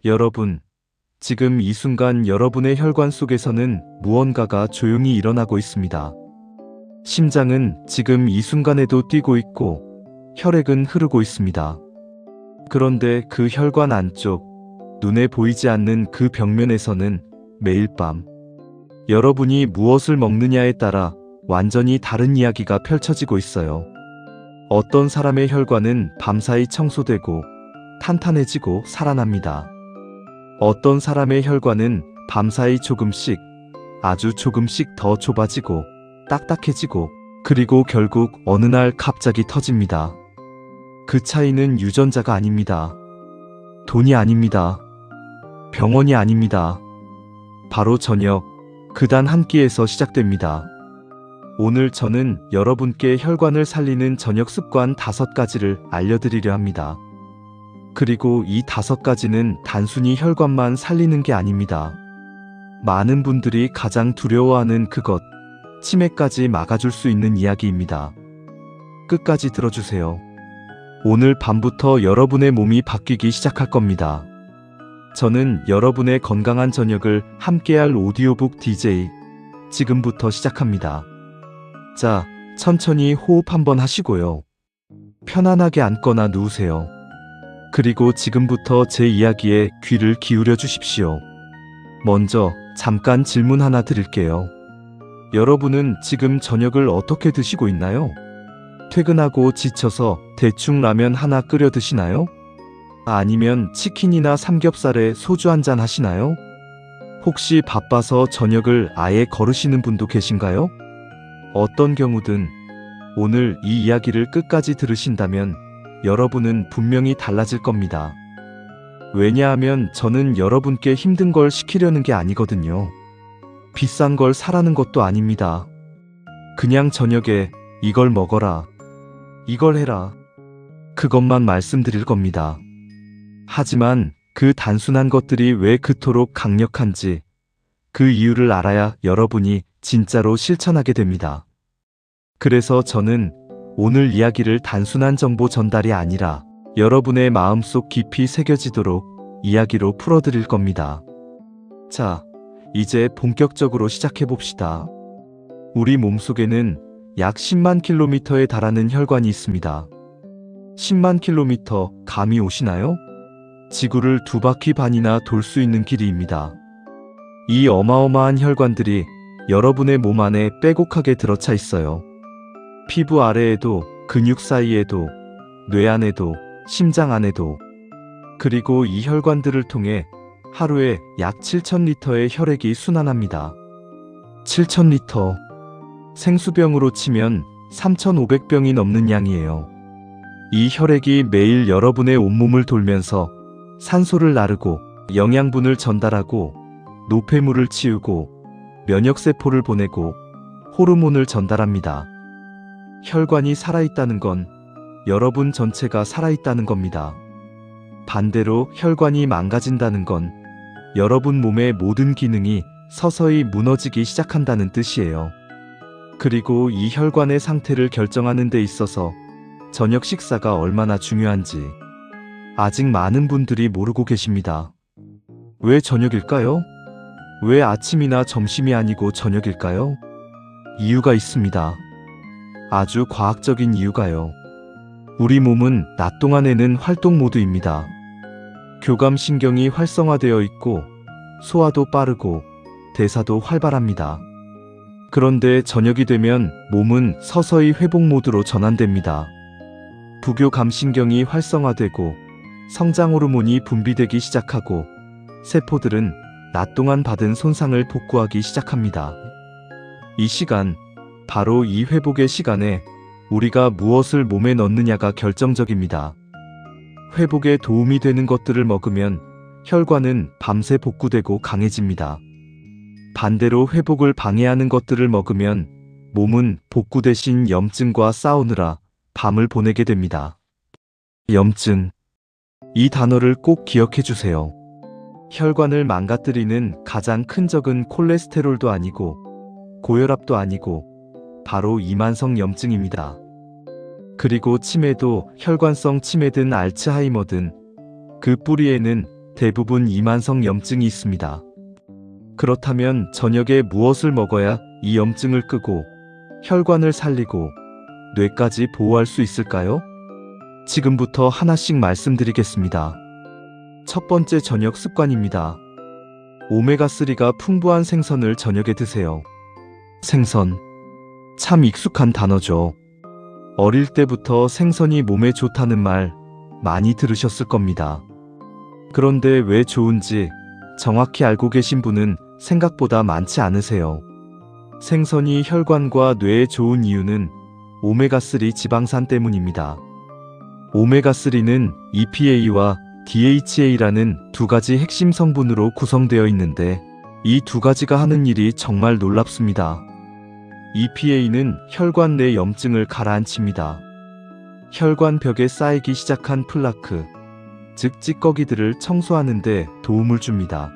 여러분, 지금 이 순간 여러분의 혈관 속에서는 무언가가 조용히 일어나고 있습니다. 심장은 지금 이 순간에도 뛰고 있고 혈액은 흐르고 있습니다. 그런데 그 혈관 안쪽, 눈에 보이지 않는 그 벽면에서는 매일 밤 여러분이 무엇을 먹느냐에 따라 완전히 다른 이야기가 펼쳐지고 있어요. 어떤 사람의 혈관은 밤사이 청소되고 탄탄해지고 살아납니다. 어떤 사람의 혈관은 밤사이 조금씩, 아주 조금씩 더 좁아지고 딱딱해지고 그리고 결국 어느 날 갑자기 터집니다. 그 차이는 유전자가 아닙니다. 돈이 아닙니다. 병원이 아닙니다. 바로 저녁, 그 단 한 끼에서 시작됩니다. 오늘 저는 여러분께 혈관을 살리는 저녁 습관 5가지를 알려드리려 합니다. 그리고 이 5가지는 단순히 혈관만 살리는 게 아닙니다. 많은 분들이 가장 두려워하는 그것, 치매까지 막아줄 수 있는 이야기입니다. 끝까지 들어주세요. 오늘 밤부터 여러분의 몸이 바뀌기 시작할 겁니다. 저는 여러분의 건강한 저녁을 함께할 오디오북 DJ, 지금부터 시작합니다. 자, 천천히 호흡 한번 하시고요. 편안하게 앉거나 누우세요. 그리고 지금부터 제 이야기에 귀를 기울여 주십시오. 먼저 잠깐 질문 하나 드릴게요. 여러분은 지금 저녁을 어떻게 드시고 있나요? 퇴근하고 지쳐서 대충 라면 하나 끓여 드시나요? 아니면 치킨이나 삼겹살에 소주 한잔 하시나요? 혹시 바빠서 저녁을 아예 거르시는 분도 계신가요? 어떤 경우든 오늘 이 이야기를 끝까지 들으신다면 여러분은 분명히 달라질 겁니다. 왜냐하면 저는 여러분께 힘든 걸 시키려는 게 아니거든요. 비싼 걸 사라는 것도 아닙니다. 그냥 저녁에 이걸 먹어라, 이걸 해라, 그것만 말씀드릴 겁니다. 하지만 그 단순한 것들이 왜 그토록 강력한지 그 이유를 알아야 여러분이 진짜로 실천하게 됩니다. 그래서 저는 오늘 이야기를 단순한 정보 전달이 아니라 여러분의 마음속 깊이 새겨지도록 이야기로 풀어드릴 겁니다. 자, 이제 본격적으로 시작해봅시다. 우리 몸속에는 약 10만 킬로미터에 달하는 혈관이 있습니다. 10만 킬로미터 감이 오시나요? 지구를 2바퀴 반이나 돌 수 있는 길이입니다. 이 어마어마한 혈관들이 여러분의 몸 안에 빼곡하게 들어차 있어요. 피부 아래에도, 근육 사이에도, 뇌 안에도, 심장 안에도. 그리고 이 혈관들을 통해 하루에 약 7,000리터의 혈액이 순환합니다. 7,000리터. 생수병으로 치면 3,500병이 넘는 양이에요. 이 혈액이 매일 여러분의 온몸을 돌면서 산소를 나르고 영양분을 전달하고 노폐물을 치우고 면역세포를 보내고 호르몬을 전달합니다. 혈관이 살아있다는 건 여러분 전체가 살아있다는 겁니다. 반대로 혈관이 망가진다는 건 여러분 몸의 모든 기능이 서서히 무너지기 시작한다는 뜻이에요. 그리고 이 혈관의 상태를 결정하는 데 있어서 저녁 식사가 얼마나 중요한지 아직 많은 분들이 모르고 계십니다. 왜 저녁일까요? 왜 아침이나 점심이 아니고 저녁일까요? 이유가 있습니다. 아주 과학적인 이유가요. 우리 몸은 낮 동안에는 활동 모드입니다. 교감신경이 활성화되어 있고 소화도 빠르고 대사도 활발합니다. 그런데 저녁이 되면 몸은 서서히 회복 모드로 전환됩니다. 부교감신경이 활성화되고 성장 호르몬이 분비되기 시작하고 세포들은 낮 동안 받은 손상을 복구하기 시작합니다. 이 시간, 바로 이 회복의 시간에 우리가 무엇을 몸에 넣느냐가 결정적입니다. 회복에 도움이 되는 것들을 먹으면 혈관은 밤새 복구되고 강해집니다. 반대로 회복을 방해하는 것들을 먹으면 몸은 복구 대신 염증과 싸우느라 밤을 보내게 됩니다. 염증. 이 단어를 꼭 기억해 주세요. 혈관을 망가뜨리는 가장 큰 적은 콜레스테롤도 아니고 고혈압도 아니고 바로 이만성 염증입니다. 그리고 치매도 혈관성 치매든 알츠하이머든 그 뿌리에는 대부분 이만성 염증이 있습니다. 그렇다면 저녁에 무엇을 먹어야 이 염증을 끄고 혈관을 살리고 뇌까지 보호할 수 있을까요? 지금부터 하나씩 말씀드리겠습니다. 첫 번째 저녁 습관입니다. 오메가3가 풍부한 생선을 저녁에 드세요. 생선. 참 익숙한 단어죠. 어릴 때부터 생선이 몸에 좋다는 말 많이 들으셨을 겁니다. 그런데 왜 좋은지 정확히 알고 계신 분은 생각보다 많지 않으세요. 생선이 혈관과 뇌에 좋은 이유는 오메가3 지방산 때문입니다. 오메가3는 EPA와 DHA라는 두 가지 핵심 성분으로 구성되어 있는데 이 두 가지가 하는 일이 정말 놀랍습니다. EPA는 혈관 내 염증을 가라앉힙니다. 혈관 벽에 쌓이기 시작한 플라크, 즉 찌꺼기들을 청소하는 데 도움을 줍니다.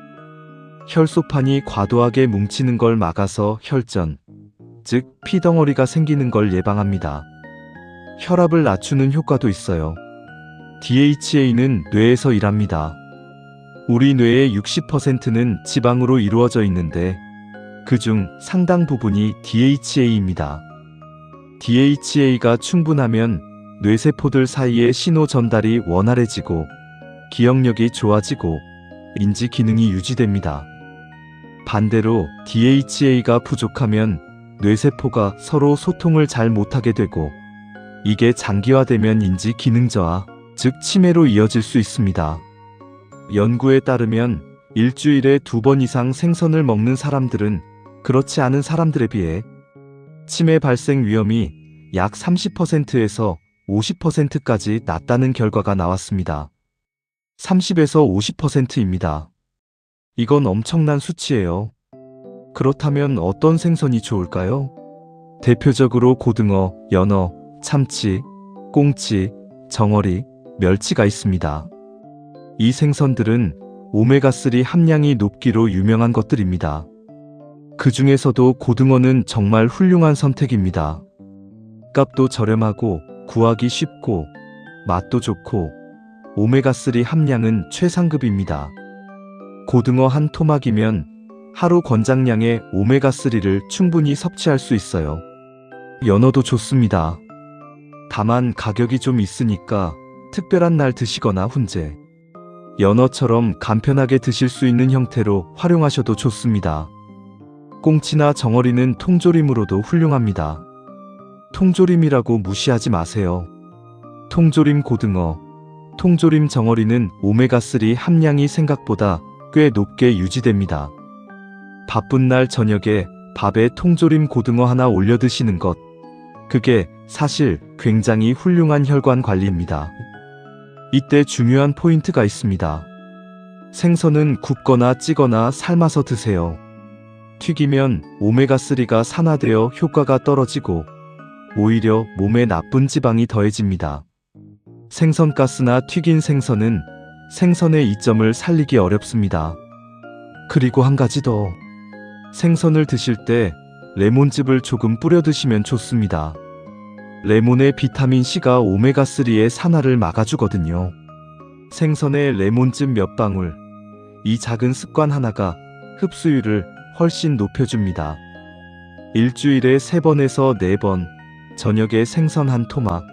혈소판이 과도하게 뭉치는 걸 막아서 혈전, 즉 피덩어리가 생기는 걸 예방합니다. 혈압을 낮추는 효과도 있어요. DHA는 뇌에서 일합니다. 우리 뇌의 60%는 지방으로 이루어져 있는데 그중 상당 부분이 DHA입니다. DHA가 충분하면 뇌세포들 사이의 신호 전달이 원활해지고 기억력이 좋아지고 인지 기능이 유지됩니다. 반대로 DHA가 부족하면 뇌세포가 서로 소통을 잘 못하게 되고 이게 장기화되면 인지 기능 저하, 즉 치매로 이어질 수 있습니다. 연구에 따르면 일주일에 2번 이상 생선을 먹는 사람들은 그렇지 않은 사람들에 비해 치매 발생 위험이 약 30%에서 50%까지 낮다는 결과가 나왔습니다. 30에서 50%입니다. 이건 엄청난 수치예요. 그렇다면 어떤 생선이 좋을까요? 대표적으로 고등어, 연어, 참치, 꽁치, 정어리, 멸치가 있습니다. 이 생선들은 오메가3 함량이 높기로 유명한 것들입니다. 그 중에서도 고등어는 정말 훌륭한 선택입니다. 값도 저렴하고 구하기 쉽고 맛도 좋고 오메가3 함량은 최상급입니다. 고등어 한 토막이면 하루 권장량의 오메가3를 충분히 섭취할 수 있어요. 연어도 좋습니다. 다만 가격이 좀 있으니까 특별한 날 드시거나 훈제. 연어처럼 간편하게 드실 수 있는 형태로 활용하셔도 좋습니다. 꽁치나 정어리는 통조림으로도 훌륭합니다. 통조림이라고 무시하지 마세요. 통조림 고등어, 통조림 정어리는 오메가3 함량이 생각보다 꽤 높게 유지됩니다. 바쁜 날 저녁에 밥에 통조림 고등어 하나 올려 드시는 것, 그게 사실 굉장히 훌륭한 혈관 관리입니다. 이때 중요한 포인트가 있습니다. 생선은 굽거나 찌거나 삶아서 드세요. 튀기면 오메가3가 산화되어 효과가 떨어지고 오히려 몸에 나쁜 지방이 더해집니다. 생선가스나 튀긴 생선은 생선의 이점을 살리기 어렵습니다. 그리고 한 가지 더. 생선을 드실 때 레몬즙을 조금 뿌려 드시면 좋습니다. 레몬의 비타민C가 오메가3의 산화를 막아주거든요. 생선에 레몬즙 몇 방울, 이 작은 습관 하나가 흡수율을 훨씬 높여줍니다. 일주일에 3번에서 4번, 저녁에 생선 한 토막.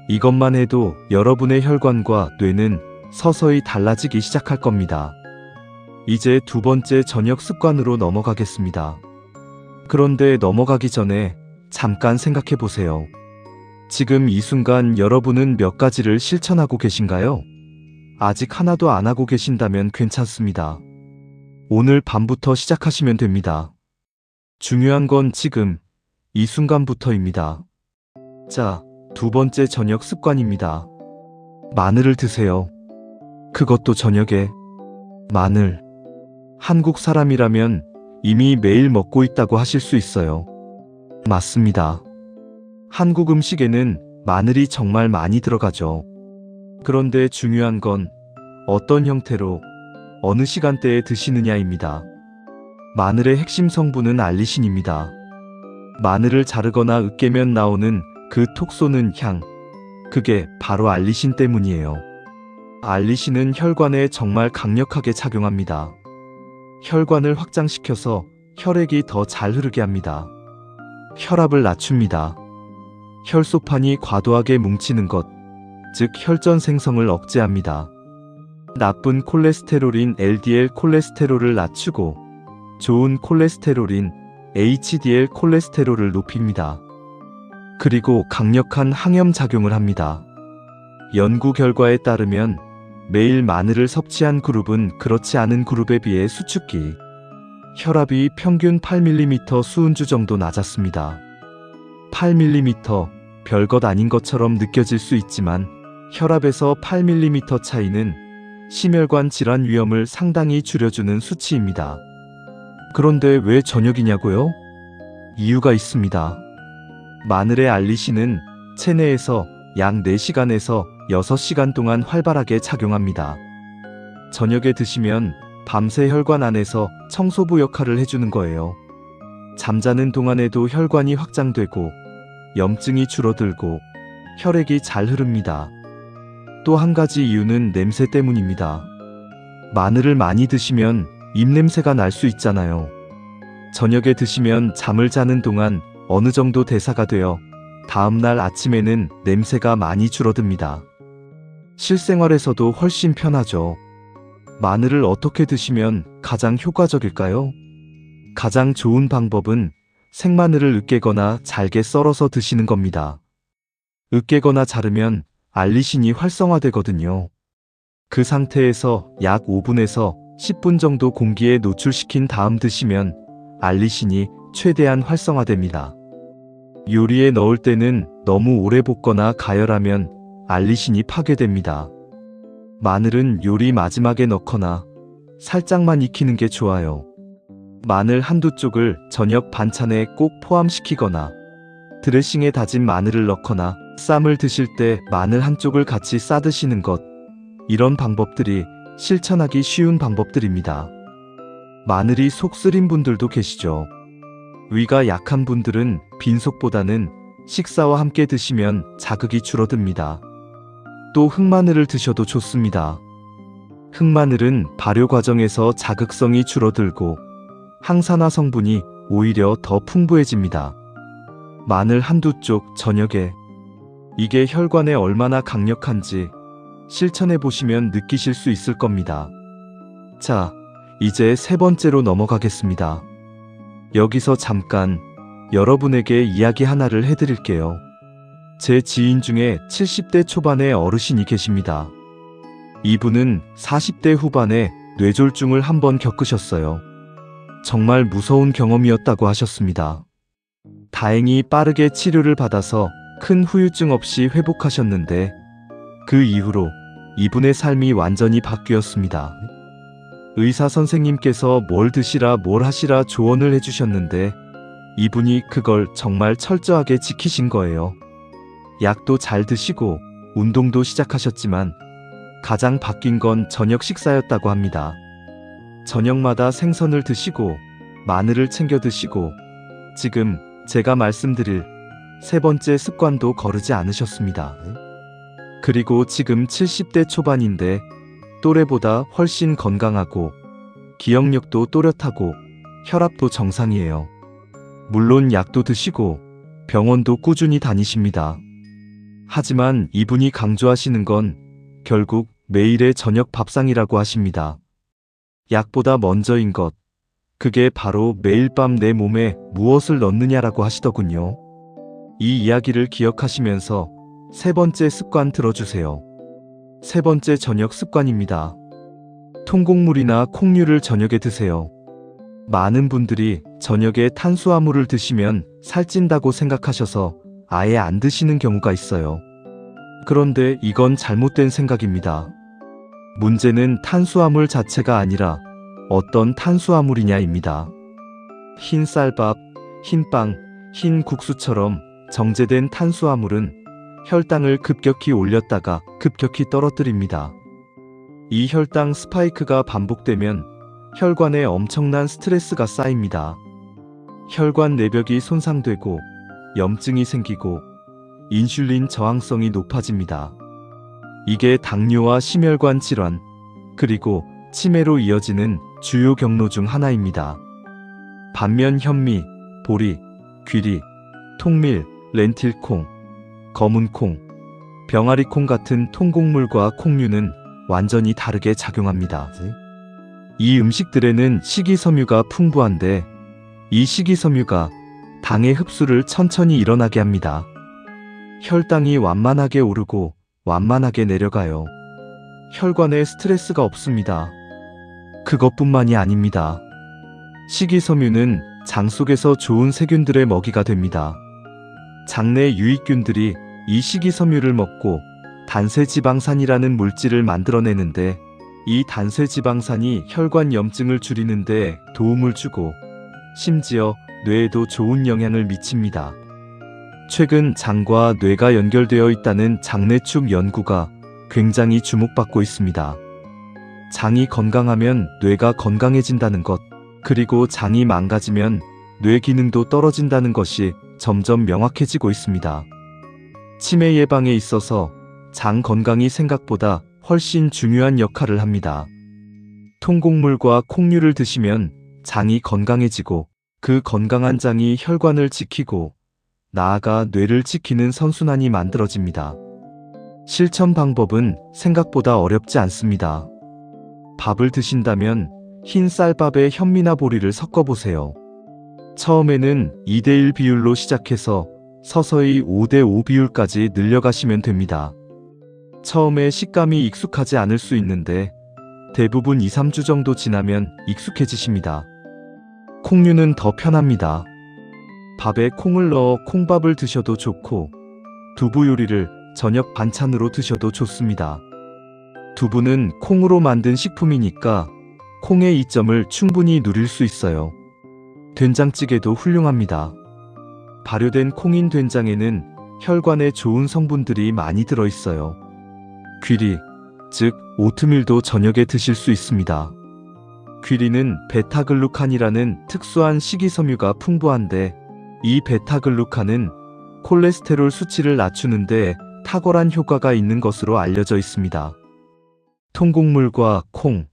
이것만 해도 여러분의 혈관과 뇌는 서서히 달라지기 시작할 겁니다. 이제 두 번째 저녁 습관으로 넘어가겠습니다. 그런데 넘어가기 전에 잠깐 생각해 보세요. 지금 이 순간 여러분은 몇 가지를 실천하고 계신가요? 아직 하나도 안 하고 계신다면 괜찮습니다. 오늘 밤부터 시작하시면 됩니다. 중요한 건 지금, 이 순간부터입니다. 자, 두 번째 저녁 습관입니다. 마늘을 드세요. 그것도 저녁에. 마늘. 한국 사람이라면 이미 매일 먹고 있다고 하실 수 있어요. 맞습니다. 한국 음식에는 마늘이 정말 많이 들어가죠. 그런데 중요한 건 어떤 형태로, 어느 시간대에 드시느냐입니다. 마늘의 핵심 성분은 알리신입니다. 마늘을 자르거나 으깨면 나오는 그 톡 쏘는 향, 그게 바로 알리신 때문이에요. 알리신은 혈관에 정말 강력하게 작용합니다. 혈관을 확장시켜서 혈액이 더 잘 흐르게 합니다. 혈압을 낮춥니다. 혈소판이 과도하게 뭉치는 것, 즉 혈전 생성을 억제합니다. 나쁜 콜레스테롤인 LDL 콜레스테롤을 낮추고 좋은 콜레스테롤인 HDL 콜레스테롤을 높입니다. 그리고 강력한 항염 작용을 합니다. 연구 결과에 따르면 매일 마늘을 섭취한 그룹은 그렇지 않은 그룹에 비해 수축기, 혈압이 평균 8mm 수은주 정도 낮았습니다. 8mm, 별것 아닌 것처럼 느껴질 수 있지만 혈압에서 8mm 차이는 심혈관 질환 위험을 상당히 줄여주는 수치입니다. 그런데 왜 저녁이냐고요? 이유가 있습니다. 마늘의 알리신은 체내에서 약 4시간에서 6시간 동안 활발하게 작용합니다. 저녁에 드시면 밤새 혈관 안에서 청소부 역할을 해주는 거예요. 잠자는 동안에도 혈관이 확장되고 염증이 줄어들고 혈액이 잘 흐릅니다. 또 한 가지 이유는 냄새 때문입니다. 마늘을 많이 드시면 입냄새가 날 수 있잖아요. 저녁에 드시면 잠을 자는 동안 어느 정도 대사가 되어 다음날 아침에는 냄새가 많이 줄어듭니다. 실생활에서도 훨씬 편하죠. 마늘을 어떻게 드시면 가장 효과적일까요? 가장 좋은 방법은 생마늘을 으깨거나 잘게 썰어서 드시는 겁니다. 으깨거나 자르면 알리신이 활성화되거든요. 그 상태에서 약 5분에서 10분 정도 공기에 노출시킨 다음 드시면 알리신이 최대한 활성화됩니다. 요리에 넣을 때는 너무 오래 볶거나 가열하면 알리신이 파괴됩니다. 마늘은 요리 마지막에 넣거나 살짝만 익히는 게 좋아요. 마늘 한두 쪽을 저녁 반찬에 꼭 포함시키거나 드레싱에 다진 마늘을 넣거나 쌈을 드실 때 마늘 한쪽을 같이 싸 드시는 것, 이런 방법들이 실천하기 쉬운 방법들입니다. 마늘이 속 쓰린 분들도 계시죠. 위가 약한 분들은 빈속보다는 식사와 함께 드시면 자극이 줄어듭니다. 또 흑마늘을 드셔도 좋습니다. 흑마늘은 발효 과정에서 자극성이 줄어들고 항산화 성분이 오히려 더 풍부해집니다. 마늘 한두 쪽 저녁에, 이게 혈관에 얼마나 강력한지 실천해 보시면 느끼실 수 있을 겁니다. 자, 이제 세 번째로 넘어가겠습니다. 여기서 잠깐 여러분에게 이야기 하나를 해드릴게요. 제 지인 중에 70대 초반의 어르신이 계십니다. 이분은 40대 후반에 뇌졸중을 한번 겪으셨어요. 정말 무서운 경험이었다고 하셨습니다. 다행히 빠르게 치료를 받아서 큰 후유증 없이 회복하셨는데 그 이후로 이분의 삶이 완전히 바뀌었습니다. 의사 선생님께서 뭘 드시라 뭘 하시라 조언을 해주셨는데 이분이 그걸 정말 철저하게 지키신 거예요. 약도 잘 드시고 운동도 시작하셨지만 가장 바뀐 건 저녁 식사였다고 합니다. 저녁마다 생선을 드시고 마늘을 챙겨 드시고 지금 제가 말씀드릴 세 번째 습관도 거르지 않으셨습니다. 그리고 지금 70대 초반인데 또래보다 훨씬 건강하고 기억력도 또렷하고 혈압도 정상이에요. 물론 약도 드시고 병원도 꾸준히 다니십니다. 하지만 이분이 강조하시는 건 결국 매일의 저녁 밥상이라고 하십니다. 약보다 먼저인 것, 그게 바로 매일 밤 내 몸에 무엇을 넣느냐라고 하시더군요. 이 이야기를 기억하시면서 세 번째 습관 들어주세요. 세 번째 저녁 습관입니다. 통곡물이나 콩류를 저녁에 드세요. 많은 분들이 저녁에 탄수화물을 드시면 살찐다고 생각하셔서 아예 안 드시는 경우가 있어요. 그런데 이건 잘못된 생각입니다. 문제는 탄수화물 자체가 아니라 어떤 탄수화물이냐입니다. 흰 쌀밥, 흰 빵, 흰 국수처럼 정제된 탄수화물은 혈당을 급격히 올렸다가 급격히 떨어뜨립니다. 이 혈당 스파이크가 반복되면 혈관에 엄청난 스트레스가 쌓입니다. 혈관 내벽이 손상되고 염증이 생기고 인슐린 저항성이 높아집니다. 이게 당뇨와 심혈관 질환, 그리고 치매로 이어지는 주요 경로 중 하나입니다. 반면 현미, 보리, 귀리, 통밀, 렌틸콩, 검은콩, 병아리콩 같은 통곡물과 콩류는 완전히 다르게 작용합니다. 이 음식들에는 식이섬유가 풍부한데 이 식이섬유가 당의 흡수를 천천히 일어나게 합니다. 혈당이 완만하게 오르고 완만하게 내려가요. 혈관에 스트레스가 없습니다. 그것뿐만이 아닙니다. 식이섬유는 장 속에서 좋은 세균들의 먹이가 됩니다. 장내 유익균들이 이 식이섬유를 먹고 단세지방산이라는 물질을 만들어내는데 이 단세지방산이 혈관 염증을 줄이는데 도움을 주고 심지어 뇌에도 좋은 영향을 미칩니다. 최근 장과 뇌가 연결되어 있다는 장내축 연구가 굉장히 주목받고 있습니다. 장이 건강하면 뇌가 건강해진다는 것, 그리고 장이 망가지면 뇌 기능도 떨어진다는 것이 점점 명확해지고 있습니다. 치매 예방에 있어서 장 건강이 생각보다 훨씬 중요한 역할을 합니다. 통곡물과 콩류를 드시면 장이 건강해지고 그 건강한 장이 혈관을 지키고 나아가 뇌를 지키는 선순환이 만들어집니다. 실천 방법은 생각보다 어렵지 않습니다. 밥을 드신다면 흰 쌀밥에 현미나 보리를 섞어보세요. 처음에는 2:1 비율로 시작해서 서서히 5:5 비율까지 늘려가시면 됩니다. 처음에 식감이 익숙하지 않을 수 있는데 대부분 2-3주 정도 지나면 익숙해지십니다. 콩류는 더 편합니다. 밥에 콩을 넣어 콩밥을 드셔도 좋고 두부 요리를 저녁 반찬으로 드셔도 좋습니다. 두부는 콩으로 만든 식품이니까 콩의 이점을 충분히 누릴 수 있어요. 된장찌개도 훌륭합니다. 발효된 콩인 된장에는 혈관에 좋은 성분들이 많이 들어있어요. 귀리, 즉 오트밀도 저녁에 드실 수 있습니다. 귀리는 베타글루칸이라는 특수한 식이섬유가 풍부한데 이 베타글루칸은 콜레스테롤 수치를 낮추는데 탁월한 효과가 있는 것으로 알려져 있습니다. 통곡물과 콩,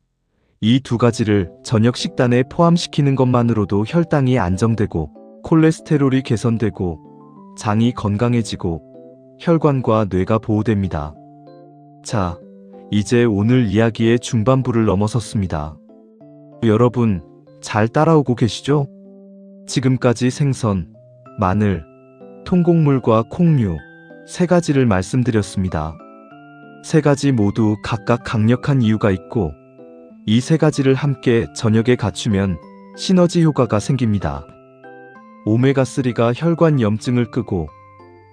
이 두 가지를 저녁 식단에 포함시키는 것만으로도 혈당이 안정되고 콜레스테롤이 개선되고 장이 건강해지고 혈관과 뇌가 보호됩니다. 자, 이제 오늘 이야기의 중반부를 넘어섰습니다. 여러분, 잘 따라오고 계시죠? 지금까지 생선, 마늘, 통곡물과 콩류 세 가지를 말씀드렸습니다. 세 가지 모두 각각 강력한 이유가 있고 이 세 가지를 함께 저녁에 갖추면 시너지 효과가 생깁니다. 오메가3가 혈관 염증을 끄고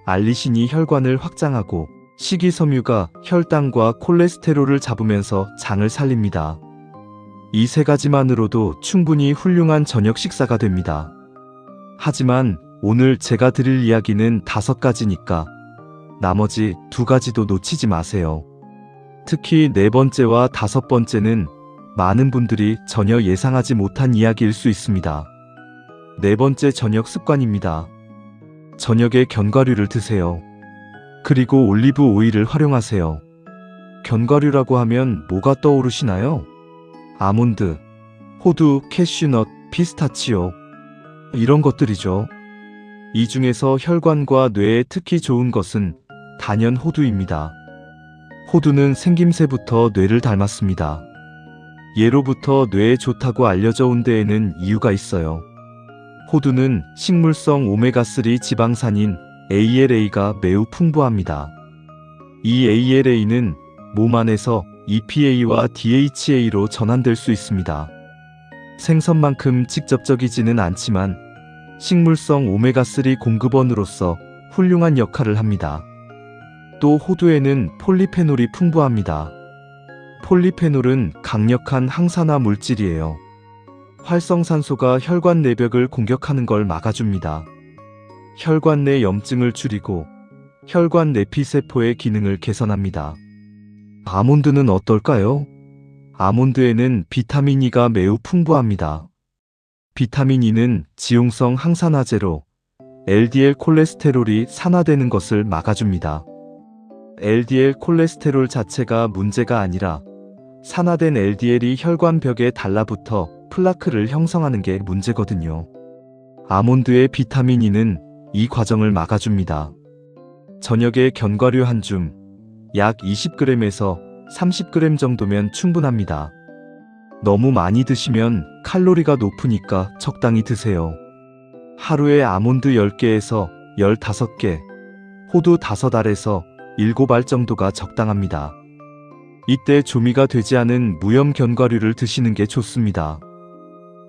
알리신이 혈관을 확장하고 식이섬유가 혈당과 콜레스테롤을 잡으면서 장을 살립니다. 이 세 가지만으로도 충분히 훌륭한 저녁 식사가 됩니다. 하지만 오늘 제가 드릴 이야기는 5가지니까 나머지 2가지도 놓치지 마세요. 특히 4번째와 5번째는 많은 분들이 전혀 예상하지 못한 이야기일 수 있습니다. 4번째 저녁 습관입니다. 저녁에 견과류를 드세요. 그리고 올리브 오일을 활용하세요. 견과류라고 하면 뭐가 떠오르시나요? 아몬드, 호두, 캐슈넛, 피스타치오 이런 것들이죠. 이 중에서 혈관과 뇌에 특히 좋은 것은 단연 호두입니다. 호두는 생김새부터 뇌를 닮았습니다. 예로부터 뇌에 좋다고 알려져 온 데에는 이유가 있어요. 호두는 식물성 오메가3 지방산인 ALA가 매우 풍부합니다. 이 ALA는 몸 안에서 EPA와 DHA로 전환될 수 있습니다. 생선만큼 직접적이지는 않지만 식물성 오메가3 공급원으로서 훌륭한 역할을 합니다. 또 호두에는 폴리페놀이 풍부합니다. 폴리페놀은 강력한 항산화 물질이에요. 활성산소가 혈관 내벽을 공격하는 걸 막아줍니다. 혈관 내 염증을 줄이고 혈관 내피세포의 기능을 개선합니다. 아몬드는 어떨까요? 아몬드에는 비타민 E가 매우 풍부합니다. 비타민 E는 지용성 항산화제로 LDL 콜레스테롤이 산화되는 것을 막아줍니다. LDL 콜레스테롤 자체가 문제가 아니라 산화된 LDL이 혈관벽에 달라붙어 플라크를 형성하는 게 문제거든요. 아몬드의 비타민 E는 이 과정을 막아줍니다. 저녁에 견과류 한 줌, 약 20g에서 30g 정도면 충분합니다. 너무 많이 드시면 칼로리가 높으니까 적당히 드세요. 하루에 아몬드 10개에서 15개, 호두 5알에서 7알 정도가 적당합니다. 이때 조미가 되지 않은 무염 견과류를 드시는 게 좋습니다.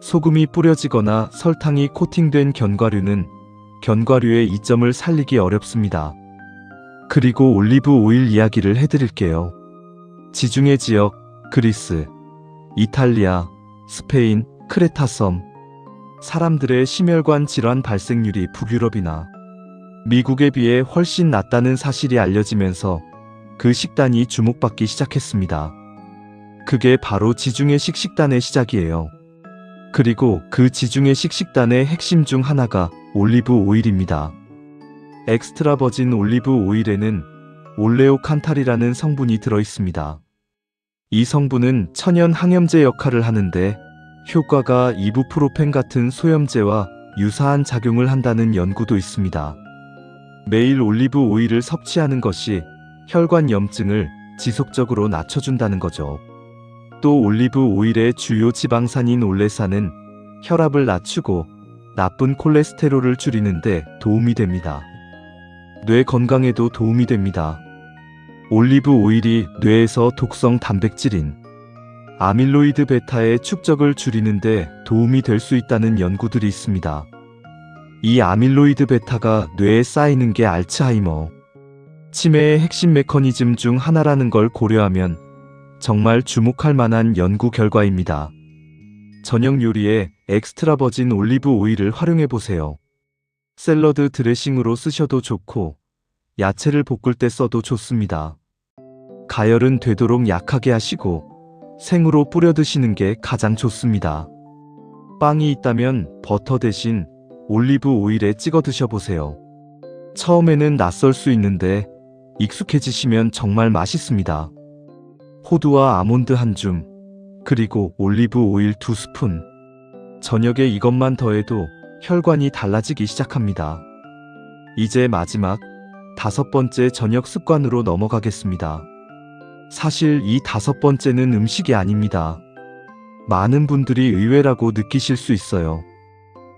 소금이 뿌려지거나 설탕이 코팅된 견과류는 견과류의 이점을 살리기 어렵습니다. 그리고 올리브 오일 이야기를 해드릴게요. 지중해 지역, 그리스, 이탈리아, 스페인, 크레타 섬. 사람들의 심혈관 질환 발생률이 북유럽이나 미국에 비해 훨씬 낮다는 사실이 알려지면서 그 식단이 주목받기 시작했습니다. 그게 바로 지중해식 식단의 시작이에요. 그리고 그 지중해식 식단의 핵심 중 하나가 올리브 오일입니다. 엑스트라 버진 올리브 오일에는 올레오칸탈이라는 성분이 들어있습니다. 이 성분은 천연 항염제 역할을 하는데 효과가 이부프로펜 같은 소염제와 유사한 작용을 한다는 연구도 있습니다. 매일 올리브 오일을 섭취하는 것이 혈관 염증을 지속적으로 낮춰준다는 거죠. 또 올리브 오일의 주요 지방산인 올레산은 혈압을 낮추고 나쁜 콜레스테롤을 줄이는데 도움이 됩니다. 뇌 건강에도 도움이 됩니다. 올리브 오일이 뇌에서 독성 단백질인 아밀로이드 베타의 축적을 줄이는데 도움이 될 수 있다는 연구들이 있습니다. 이 아밀로이드 베타가 뇌에 쌓이는 게 알츠하이머, 치매의 핵심 메커니즘 중 하나라는 걸 고려하면 정말 주목할 만한 연구 결과입니다. 저녁 요리에 엑스트라 버진 올리브 오일을 활용해 보세요. 샐러드 드레싱으로 쓰셔도 좋고 야채를 볶을 때 써도 좋습니다. 가열은 되도록 약하게 하시고 생으로 뿌려 드시는 게 가장 좋습니다. 빵이 있다면 버터 대신 올리브 오일에 찍어 드셔보세요. 처음에는 낯설 수 있는데 익숙해지시면 정말 맛있습니다. 호두와 아몬드 한 줌, 그리고 올리브 오일 2스푼. 저녁에 이것만 더해도 혈관이 달라지기 시작합니다. 이제 마지막 5번째 저녁 습관으로 넘어가겠습니다. 사실 이 5번째는 음식이 아닙니다. 많은 분들이 의외라고 느끼실 수 있어요.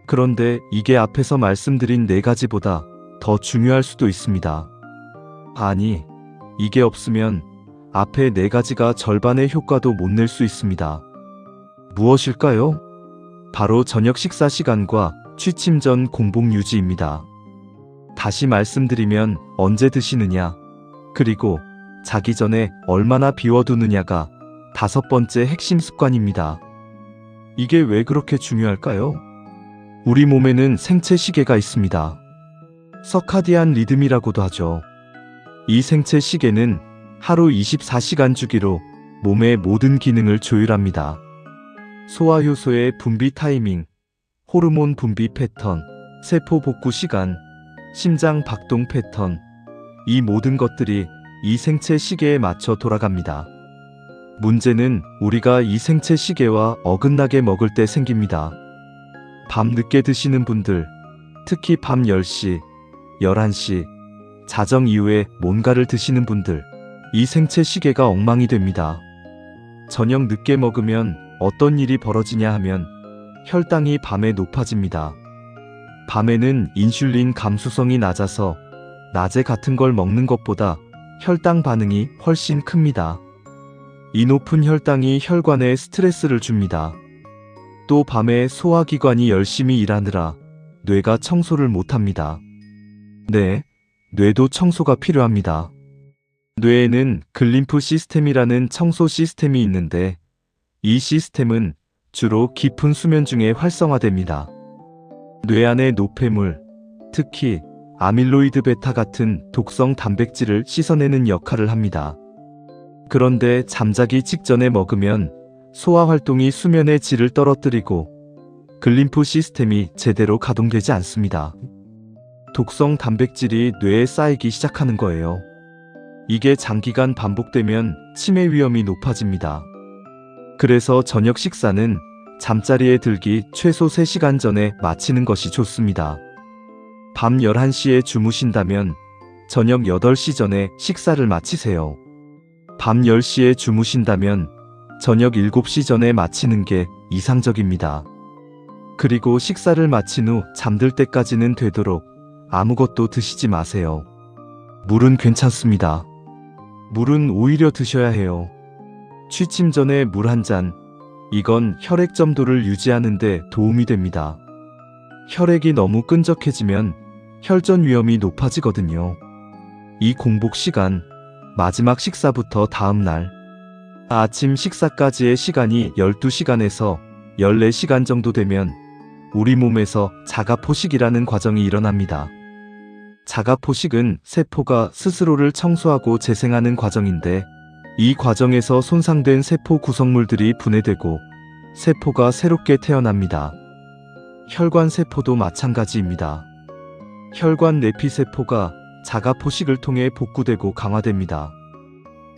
그런데 이게 앞에서 말씀드린 4가지보다 더 중요할 수도 있습니다. 아니, 이게 없으면 앞에 4가지가 절반의 효과도 못 낼 수 있습니다. 무엇일까요? 바로 저녁 식사 시간과 취침 전 공복 유지입니다. 다시 말씀드리면 언제 드시느냐, 그리고 자기 전에 얼마나 비워두느냐가 5번째 핵심 습관입니다. 이게 왜 그렇게 중요할까요? 우리 몸에는 생체 시계가 있습니다. 서카디안 리듬이라고도 하죠. 이 생체 시계는 하루 24시간 주기로 몸의 모든 기능을 조율합니다. 소화효소의 분비 타이밍, 호르몬 분비 패턴, 세포 복구 시간, 심장 박동 패턴, 이 모든 것들이 이 생체 시계에 맞춰 돌아갑니다. 문제는 우리가 이 생체 시계와 어긋나게 먹을 때 생깁니다. 밤 늦게 드시는 분들, 특히 밤 10시, 11시, 자정 이후에 뭔가를 드시는 분들, 이 생체 시계가 엉망이 됩니다. 저녁 늦게 먹으면 어떤 일이 벌어지냐 하면 혈당이 밤에 높아집니다. 밤에는 인슐린 감수성이 낮아서 낮에 같은 걸 먹는 것보다 혈당 반응이 훨씬 큽니다. 이 높은 혈당이 혈관에 스트레스를 줍니다. 또 밤에 소화기관이 열심히 일하느라 뇌가 청소를 못합니다. 네, 뇌도 청소가 필요합니다. 뇌에는 글림프 시스템이라는 청소 시스템이 있는데 이 시스템은 주로 깊은 수면 중에 활성화됩니다. 뇌 안의 노폐물, 특히 아밀로이드 베타 같은 독성 단백질을 씻어내는 역할을 합니다. 그런데 잠자기 직전에 먹으면 소화 활동이 수면의 질을 떨어뜨리고 글림프 시스템이 제대로 가동되지 않습니다. 독성 단백질이 뇌에 쌓이기 시작하는 거예요. 이게 장기간 반복되면 치매 위험이 높아집니다. 그래서 저녁 식사는 잠자리에 들기 최소 3시간 전에 마치는 것이 좋습니다. 밤 11시에 주무신다면 저녁 8시 전에 식사를 마치세요. 밤 10시에 주무신다면 저녁 7시 전에 마치는 게 이상적입니다. 그리고 식사를 마친 후 잠들 때까지는 되도록 아무것도 드시지 마세요. 물은 괜찮습니다. 물은 오히려 드셔야 해요. 취침 전에 물 한 잔, 이건 혈액 점도를 유지하는 데 도움이 됩니다. 혈액이 너무 끈적해지면 혈전 위험이 높아지거든요. 이 공복 시간, 마지막 식사부터 다음 날, 아침 식사까지의 시간이 12시간에서 14시간 정도 되면 우리 몸에서 자가포식이라는 과정이 일어납니다. 자가포식은 세포가 스스로를 청소하고 재생하는 과정인데, 이 과정에서 손상된 세포 구성물들이 분해되고 세포가 새롭게 태어납니다. 혈관 세포도 마찬가지입니다. 혈관 내피 세포가 자가포식을 통해 복구되고 강화됩니다.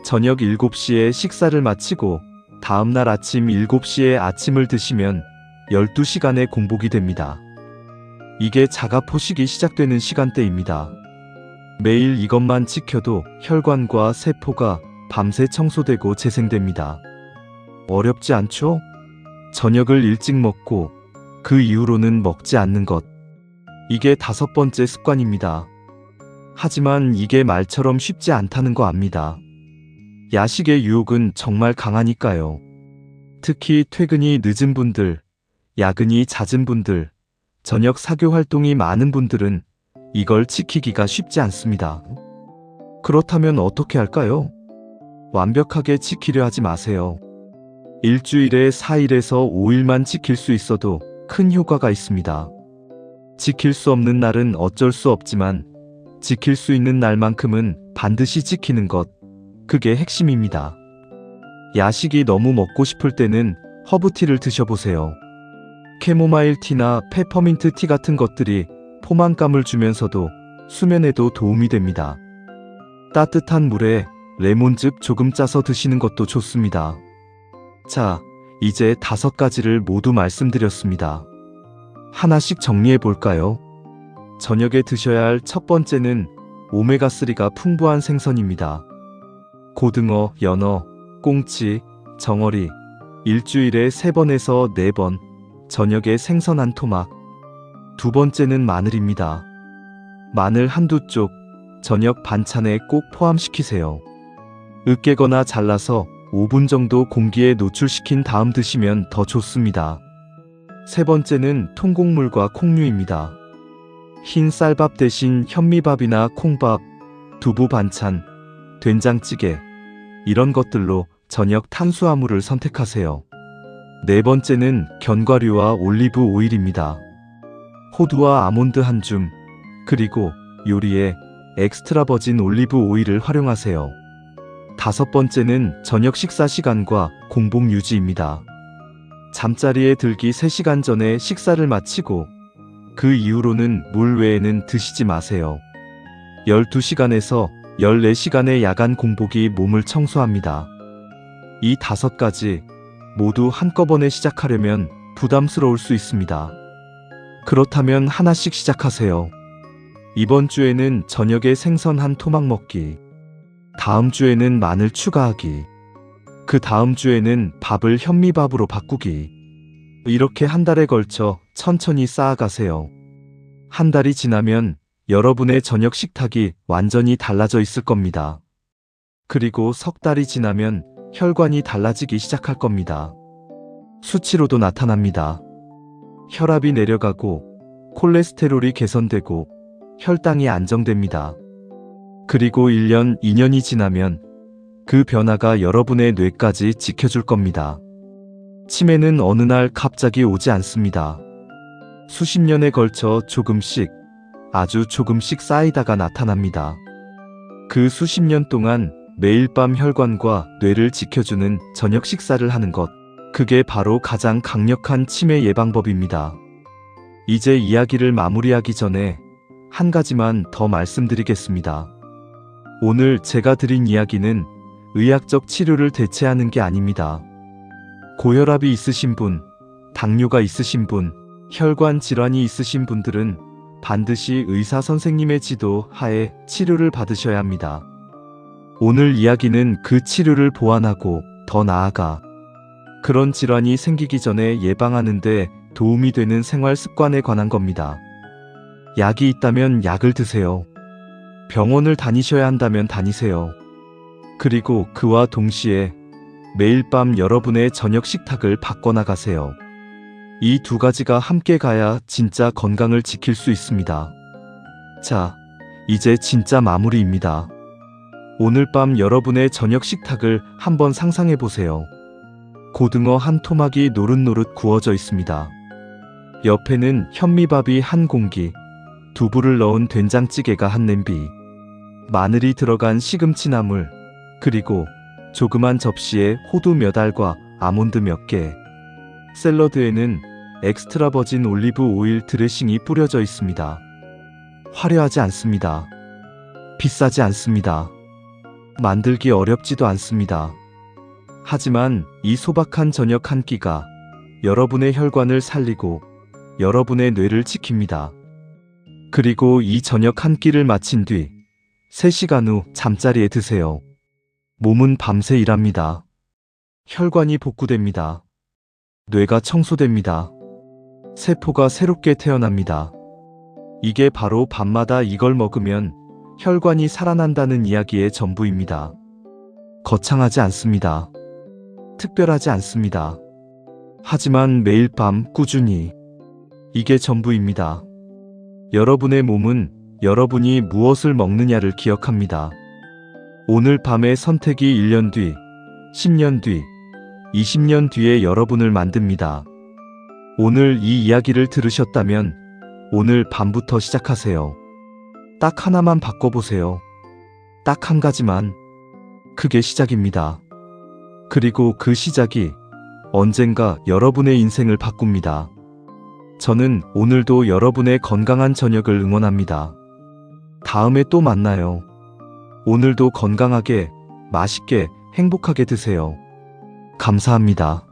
저녁 7시에 식사를 마치고 다음날 아침 7시에 아침을 드시면 12시간의 공복이 됩니다. 이게 자가포식이 시작되는 시간대입니다. 매일 이것만 지켜도 혈관과 세포가 밤새 청소되고 재생됩니다. 어렵지 않죠? 저녁을 일찍 먹고 그 이후로는 먹지 않는 것. 이게 5번째 습관입니다. 하지만 이게 말처럼 쉽지 않다는 거 압니다. 야식의 유혹은 정말 강하니까요. 특히 퇴근이 늦은 분들, 야근이 잦은 분들, 저녁 사교 활동이 많은 분들은 이걸 지키기가 쉽지 않습니다. 그렇다면 어떻게 할까요? 완벽하게 지키려 하지 마세요. 일주일에 4일에서 5일만 지킬 수 있어도 큰 효과가 있습니다. 지킬 수 없는 날은 어쩔 수 없지만 지킬 수 있는 날만큼은 반드시 지키는 것, 그게 핵심입니다. 야식이 너무 먹고 싶을 때는 허브티를 드셔보세요. 캐모마일 티나 페퍼민트 티 같은 것들이 포만감을 주면서도 수면에도 도움이 됩니다. 따뜻한 물에 레몬즙 조금 짜서 드시는 것도 좋습니다. 자, 이제 5가지를 모두 말씀드렸습니다. 하나씩 정리해 볼까요? 저녁에 드셔야 할 첫 번째는 오메가3가 풍부한 생선입니다. 고등어, 연어, 꽁치, 정어리, 일주일에 3번에서 4번, 저녁에 생선 한 토막. 두 번째는 마늘입니다. 마늘 한두 쪽, 저녁 반찬에 꼭 포함시키세요. 으깨거나 잘라서 5분 정도 공기에 노출시킨 다음 드시면 더 좋습니다. 세 번째는 통곡물과 콩류입니다. 흰 쌀밥 대신 현미밥이나 콩밥, 두부 반찬, 된장찌개, 이런 것들로 저녁 탄수화물을 선택하세요. 네 번째는 견과류와 올리브 오일입니다. 호두와 아몬드 한 줌, 그리고 요리에 엑스트라 버진 올리브 오일을 활용하세요. 다섯 번째는 저녁 식사 시간과 공복 유지입니다. 잠자리에 들기 3시간 전에 식사를 마치고 그 이후로는 물 외에는 드시지 마세요. 12시간에서 14시간의 야간 공복이 몸을 청소합니다. 이 5가지 모두 한꺼번에 시작하려면 부담스러울 수 있습니다. 그렇다면 하나씩 시작하세요. 이번 주에는 저녁에 생선 한 토막 먹기, 다음 주에는 마늘 추가하기, 그 다음 주에는 밥을 현미밥으로 바꾸기. 이렇게 한 달에 걸쳐 천천히 쌓아가세요. 한 달이 지나면 여러분의 저녁 식탁이 완전히 달라져 있을 겁니다. 그리고 석 달이 지나면 혈관이 달라지기 시작할 겁니다. 수치로도 나타납니다. 혈압이 내려가고 콜레스테롤이 개선되고 혈당이 안정됩니다. 그리고 1년, 2년이 지나면 그 변화가 여러분의 뇌까지 지켜줄 겁니다. 치매는 어느 날 갑자기 오지 않습니다. 수십 년에 걸쳐 조금씩, 아주 조금씩 쌓이다가 나타납니다. 그 수십 년 동안 매일 밤 혈관과 뇌를 지켜주는 저녁 식사를 하는 것, 그게 바로 가장 강력한 치매 예방법입니다. 이제 이야기를 마무리하기 전에 한 가지만 더 말씀드리겠습니다. 오늘 제가 드린 이야기는 의학적 치료를 대체하는 게 아닙니다. 고혈압이 있으신 분, 당뇨가 있으신 분, 혈관 질환이 있으신 분들은 반드시 의사 선생님의 지도 하에 치료를 받으셔야 합니다. 오늘 이야기는 그 치료를 보완하고 더 나아가 그런 질환이 생기기 전에 예방하는 데 도움이 되는 생활 습관에 관한 겁니다. 약이 있다면 약을 드세요. 병원을 다니셔야 한다면 다니세요. 그리고 그와 동시에 매일 밤 여러분의 저녁 식탁을 바꿔나가세요. 이 두 가지가 함께 가야 진짜 건강을 지킬 수 있습니다. 자, 이제 진짜 마무리입니다. 오늘 밤 여러분의 저녁 식탁을 한번 상상해 보세요. 고등어 한 토막이 노릇노릇 구워져 있습니다. 옆에는 현미밥이 한 공기, 두부를 넣은 된장찌개가 한 냄비, 마늘이 들어간 시금치 나물, 그리고 조그만 접시에 호두 몇 알과 아몬드 몇 개. 샐러드에는 엑스트라 버진 올리브 오일 드레싱이 뿌려져 있습니다. 화려하지 않습니다. 비싸지 않습니다. 만들기 어렵지도 않습니다. 하지만 이 소박한 저녁 한 끼가 여러분의 혈관을 살리고 여러분의 뇌를 지킵니다. 그리고 이 저녁 한 끼를 마친 뒤 3시간 후 잠자리에 드세요. 몸은 밤새 일합니다. 혈관이 복구됩니다. 뇌가 청소됩니다. 세포가 새롭게 태어납니다. 이게 바로 밤마다 이걸 먹으면 혈관이 살아난다는 이야기의 전부입니다. 거창하지 않습니다. 특별하지 않습니다. 하지만 매일 밤 꾸준히 이게 전부입니다. 여러분의 몸은 여러분이 무엇을 먹느냐를 기억합니다. 오늘 밤의 선택이 1년 뒤, 10년 뒤, 20년 뒤에 여러분을 만듭니다. 오늘 이 이야기를 들으셨다면 오늘 밤부터 시작하세요. 딱 하나만 바꿔보세요. 딱 한 가지만. 그게 시작입니다. 그리고 그 시작이 언젠가 여러분의 인생을 바꿉니다. 저는 오늘도 여러분의 건강한 저녁을 응원합니다. 다음에 또 만나요. 오늘도 건강하게, 맛있게, 행복하게 드세요. 감사합니다.